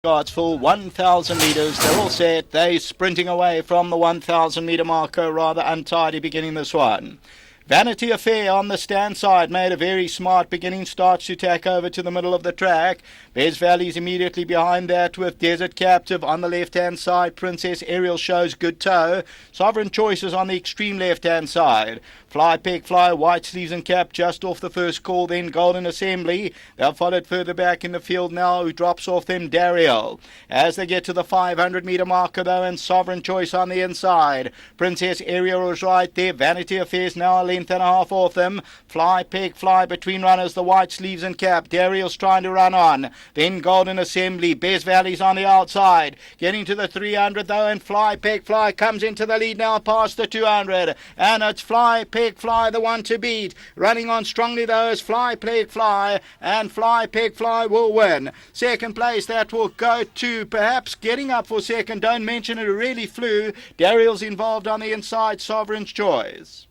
Scottsville, 1,000 metres. They're all set. They're sprinting away from the 1,000 metre marker, rather untidy beginning this one. Vanity Affair on the stand side made a very smart beginning, starts to tack over to the middle of the track. Bez Valley's immediately behind that with Desert Captive on the left-hand side. Princess Ariel shows good toe. Sovereign Choice is on the extreme left-hand side. Fly, Peg, Fly, White Sleeves and Cap just off the first call, then Golden Assembly. They're followed further back in the field now, who drops off them, Dariel. As they get to the 500 metre marker though, and Sovereign Choice on the inside. Princess Ariel is right there. Vanity Affairs now a length and a half off them. Fly, Peg, Fly between runners, the White Sleeves and Cap. Dariel's trying to run on. Then Golden Assembly. Bez Valley's on the outside. Getting to the 300 though, and Fly, Peg, Fly comes into the lead now past the 200. And it's Fly, Peg, Fly, the one to beat. Running on strongly though is Fly, Peg, Fly, and Fly, Peg, Fly will win. Second place, that will go to perhaps getting up for second. Don't mention it, really flew. Dariel's involved on the inside, Sovereign's Choice.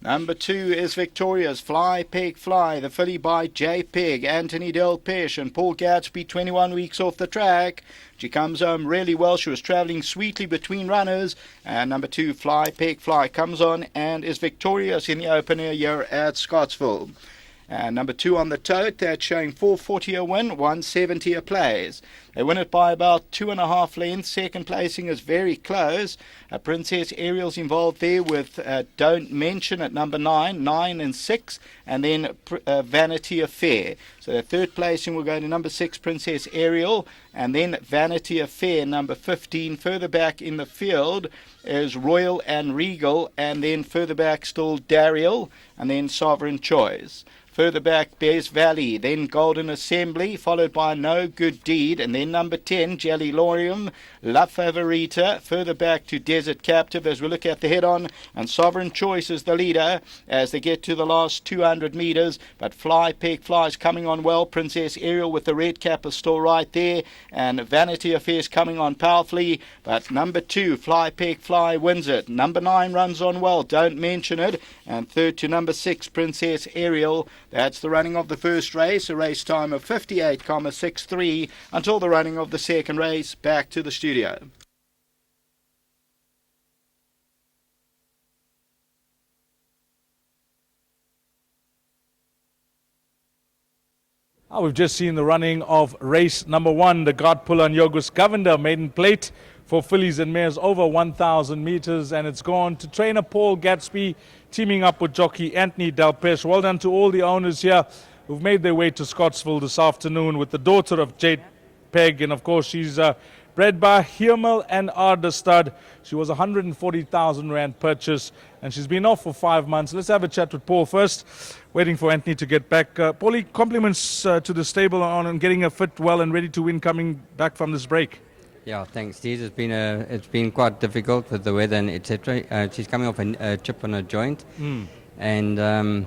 Number 2 is Victoria's Fly, Peg, Fly, the filly by J. Peg, Anthony Del Pesh and Paul Gatsby, 21 weeks off the track. She comes home really well. She was travelling sweetly between runners. And number 2, Fly, Peg, Fly, comes on and is victorious in the opener here at Scottsville. And number 2 on the tote, that's showing 440 a win, 170 a place. They win it by about 2.5 lengths. Second placing is very close. Princess Ariel's involved there with Don't Mention at number 9, 9 and 6, and then Vanity Affair. So the third placing will go to number 6, Princess Ariel, and then Vanity Affair, number 15. Further back in the field is Royal and Regal, and then further back still Dariel, and then Sovereign Choice. Further back, Bez Valley, then Golden Assembly, followed by No Good Deed, and then number 10, Jelly Lorium, La Favorita. Further back to Desert Captive as we look at the head-on, and Sovereign Choice is the leader as they get to the last 200 metres. But Fly, Peg, Fly is coming on well. Princess Ariel with the red cap is still right there, and Vanity Affair is coming on powerfully. But number 2, Fly, Peg, Fly wins it. Number 9 runs on well, Don't Mention It, and third to number 6, Princess Ariel. That's the running of the first race, a race time of 58,63 until the running of the second race. Back to the studio. We've just seen the running of race number 1, the God Puller and Yogus Governor maiden plate for fillies and mares over 1,000 meters, and it's gone to trainer Paul Gatsby teaming up with jockey Anthony Del Pesh. Well done to all the owners here who've made their way to Scottsville this afternoon with the daughter of Jade Peg, and of course she's bred by Himmel and Arda Stud. She was a 140,000 Rand purchase, and she's been off for 5 months. Let's have a chat with Paul first, waiting for Anthony to get back. Paulie, compliments to the stable on getting her fit well and ready to win coming back from this break. Yeah, thanks, Steve. It's been quite difficult with the weather and etc. She's coming off a chip on her joint, and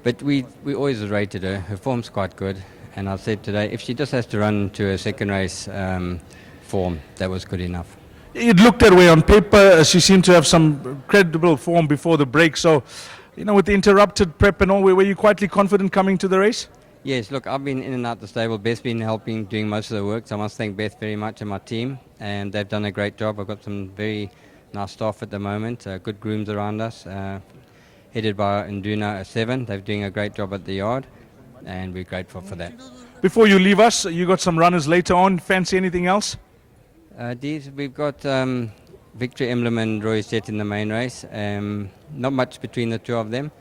but we always rated her. Her form's quite good, and I said today if she just has to run to a second race form, that was good enough. It looked that way on paper. She seemed to have some credible form before the break. So, with the interrupted prep and all, were you quietly confident coming to the race? Yes, look, I've been in and out the stable. Beth's been helping, doing most of the work, so I must thank Beth very much and my team, and they've done a great job. I've got some very nice staff at the moment, good grooms around us, headed by Nduna 7. They're doing a great job at the yard, and we're grateful for that. Before you leave us, you got some runners later on. Fancy anything else? We've got Victory Emblem and Roy's Jet in the main race. Not much between the two of them.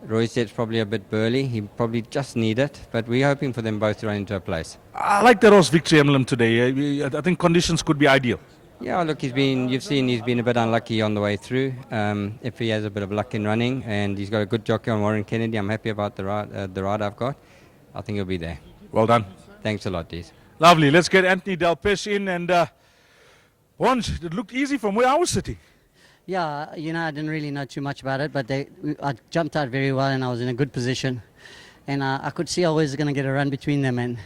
Roy's Jet's probably a bit burly. He probably just need it, but we're hoping for them both to run into a place. I like the horse Victory Emblem today. I think conditions could be ideal. Yeah, look, you've seen he's been a bit unlucky on the way through. If he has a bit of luck in running, and he's got a good jockey on Warren Kennedy, I'm happy about the ride I've got. I think he'll be there. Well done. Thanks a lot, Dees. Lovely. Let's get Anthony Del Pesh in, and Wonj, it looked easy from where I was sitting. Yeah, I didn't really know too much about it, but I jumped out very well and I was in a good position. And I could see I was going to get a run between them, and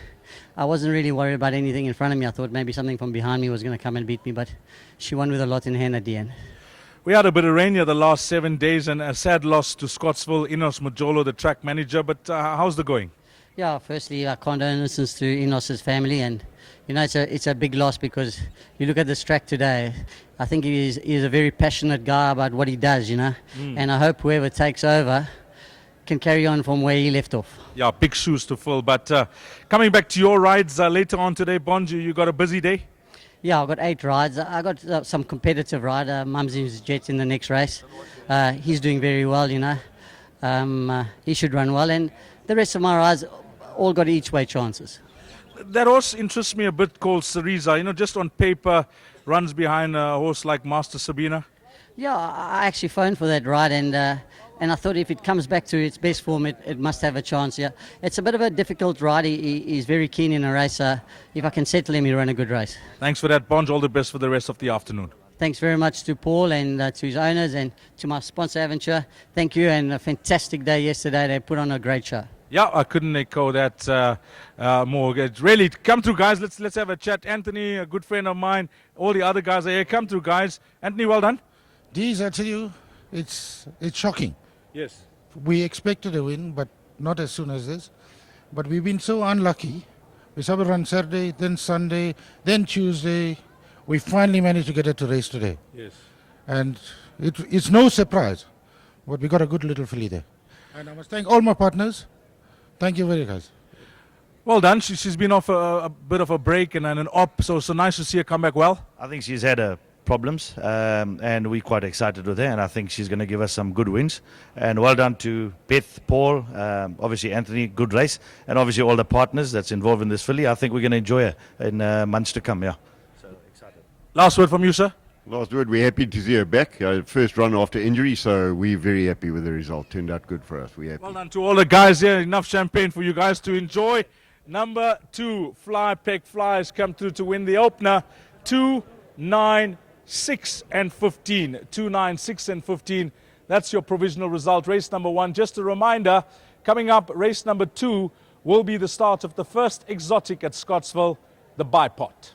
I wasn't really worried about anything in front of me. I thought maybe something from behind me was going to come and beat me, but she won with a lot in hand at the end. We had a bit of rain here the last 7 days and a sad loss to Scottsville, Enos Majolo, the track manager. But how's the going? Yeah, firstly, our condolences to Enos's family, and it's a big loss because you look at this track today. I think he's a very passionate guy about what he does, and I hope whoever takes over can carry on from where he left off. Yeah, big shoes to fill. But coming back to your rides later on today, Bonju, you got a busy day? Yeah, I've got 8 rides. I got some competitive ride. Mumsy's Jet in the next race. He's doing very well, he should run well, and the rest of my rides all got each way chances. That horse interests me a bit, called Cereza. Just on paper, runs behind a horse like Master Sabina. Yeah, I actually phoned for that ride, and I thought if it comes back to its best form, it must have a chance. Yeah, it's a bit of a difficult ride. He's very keen in a race. If I can settle him, he'll run a good race. Thanks for that, Bonj. All the best for the rest of the afternoon. Thanks very much to Paul and to his owners and to my sponsor Aventure. Thank you, and a fantastic day yesterday. They put on a great show. Yeah, I couldn't echo that more. Really, come through, guys. Let's have a chat. Anthony, a good friend of mine. All the other guys are here. Come through, guys. Anthony, well done. These, I tell you, it's shocking. Yes. We expected a win, but not as soon as this. But we've been so unlucky. We saw a run Saturday, then Sunday, then Tuesday. We finally managed to get it to race today. Yes. And it's no surprise, but we got a good little filly there. And I must thank all my partners. Thank you very much. Well done. She's been off a bit of a break and an op, so nice to see her come back well. I think she's had problems, and we're quite excited with her, and I think she's going to give us some good wins. And well done to Beth, Paul, obviously Anthony, good race, and obviously all the partners that's involved in this filly. I think we're going to enjoy her in months to come, yeah. So excited. Last word from you, sir. Last word, we're happy to see her back. First run after injury, so we're very happy with the result. Turned out good for us. We're happy. Well done to all the guys here. Enough champagne for you guys to enjoy. Number 2, Fly Peck Flies come through to win the opener. 2, 9, 6 and 15. 2, 9, 6 and 15. That's your provisional result. Race number 1. Just a reminder, coming up, race number 2 will be the start of the first exotic at Scottsville, the Bipod.